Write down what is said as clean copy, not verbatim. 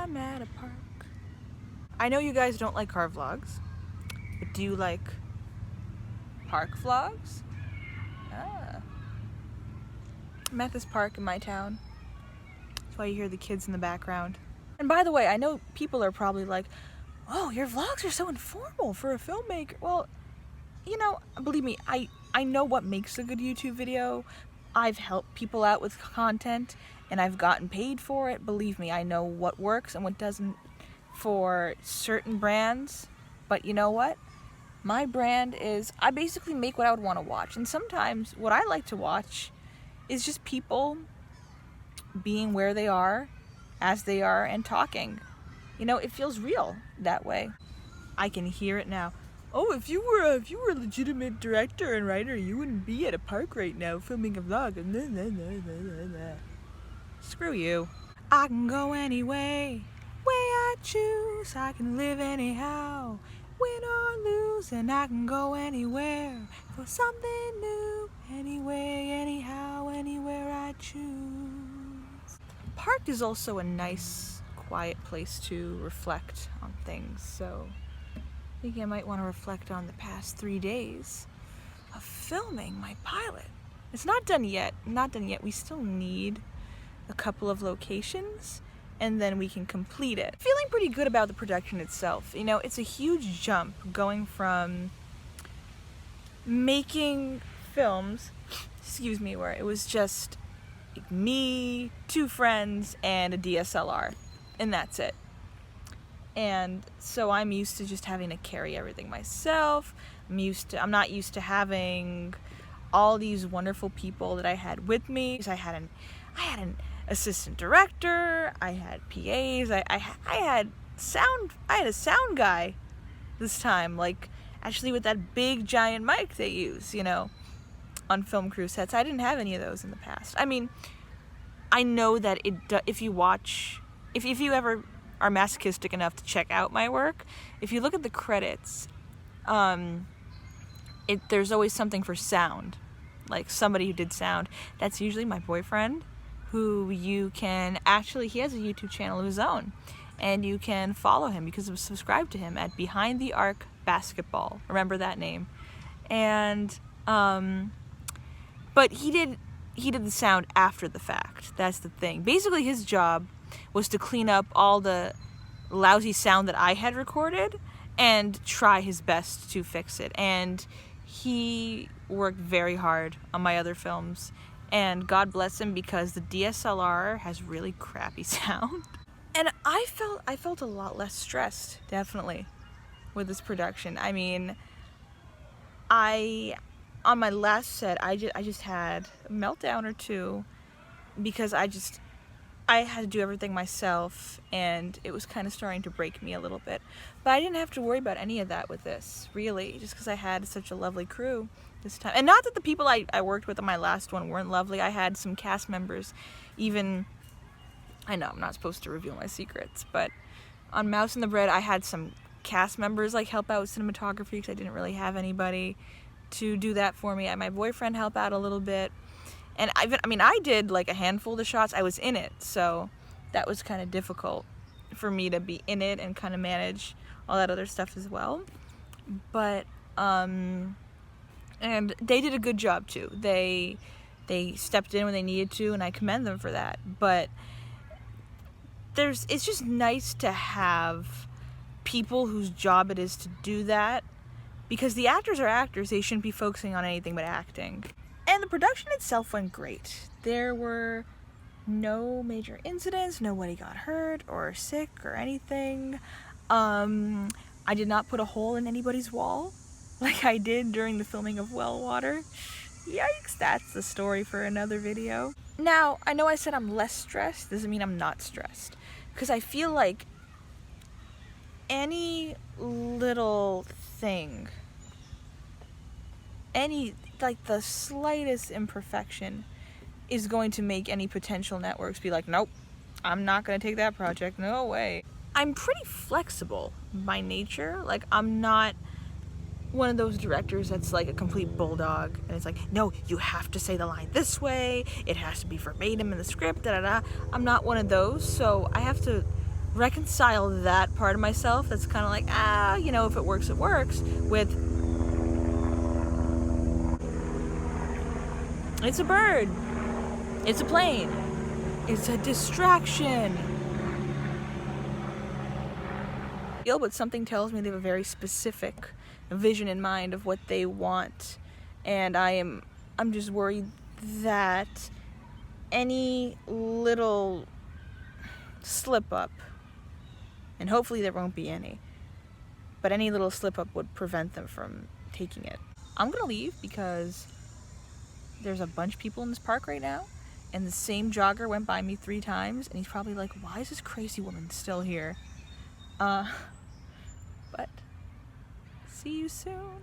I'm at a park. I know you guys don't like car vlogs, but do you like park vlogs? I'm at this park in my town. That's why you hear the kids in the background. And by the way, I know people are probably like, oh, your vlogs are so informal for a filmmaker. Well, you know, believe me, I know what makes a good YouTube video. I've helped people out with content and I've gotten paid for it. Believe me, I know what works and what doesn't for certain brands. But you know what? My brand is, I basically make what I would want to watch. And sometimes what I like to watch is just people being where they are, as they are, and talking. You know, it feels real that way. I can hear it now. Oh, if you were a legitimate director and writer, you wouldn't be at a park right now filming a vlog. Screw you. I can go any way I choose. I can live anyhow, win or lose, and I can go anywhere for something new. Anyway, anyhow, anywhere I choose. Park is also a nice, quiet place to reflect on things, so I think I might want to reflect on the past 3 days of filming my pilot. It's not done yet, We still need a couple of locations and then we can complete it. Feeling pretty good about the production itself. You know, it's a huge jump going from making films, where it was just me, 2 friends, and a DSLR, and that's it. And so I'm used to just having to carry everything myself. I'm not used to having all these wonderful people that I had with me. I had an assistant director, I had PAs, I had a sound guy this time, like actually with that big giant mic they use, you know, on film crew sets. I didn't have any of those in the past. I mean, I know that if you ever are masochistic enough to check out my work, if you look at the credits, there's always something for sound, like somebody who did sound. That's usually my boyfriend, who you can actually, he has a YouTube channel of his own, and you can follow him because of subscribe to him at Behind the Arc Basketball. Remember that name. And but he did the sound after the fact. That's the thing. Basically his job was to clean up all the lousy sound that I had recorded and try his best to fix it. And he worked very hard on my other films. And God bless him, because the DSLR has really crappy sound. And I felt a lot less stressed, definitely, with this production. I mean, on my last set, I just had a meltdown or two because I had to do everything myself, and it was kind of starting to break me a little bit. But I didn't have to worry about any of that with this, really, just because I had such a lovely crew this time. And not that the people I worked with on my last one weren't lovely. I had some cast members, even, I know I'm not supposed to reveal my secrets, but on Mouse and the Bread, I had some cast members like help out with cinematography because I didn't really have anybody to do that for me. I had my boyfriend help out a little bit. And I did like a handful of the shots. I was in it, so that was kind of difficult for me to be in it and kind of manage all that other stuff as well. But and they did a good job too. They stepped in when they needed to, and I commend them for that. But it's just nice to have people whose job it is to do that, because the actors are actors. They shouldn't be focusing on anything but acting. And the production itself went great. There were no major incidents, nobody got hurt or sick or anything. I did not put a hole in anybody's wall like I did during the filming of Well Water. Yikes, that's the story for another video. Now, I know I said I'm less stressed, doesn't mean I'm not stressed. Because I feel like any little thing, like the slightest imperfection is going to make any potential networks be like, nope, I'm not going to take that project, no way. I'm pretty flexible by nature. Like, I'm not one of those directors that's like a complete bulldog and it's like, no, you have to say the line this way, it has to be verbatim in the script, da da da. I'm not one of those, so I have to reconcile that part of myself that's kind of like, you know, if it works, it works, with it's a bird, it's a plane, it's a distraction. But something tells me they have a very specific vision in mind of what they want, and I'm just worried that any little slip up, and hopefully there won't be any, but any little slip up would prevent them from taking it. I'm gonna leave because there's a bunch of people in this park right now, and the same jogger went by me 3 times, and he's probably like, why is this crazy woman still here? But see you soon.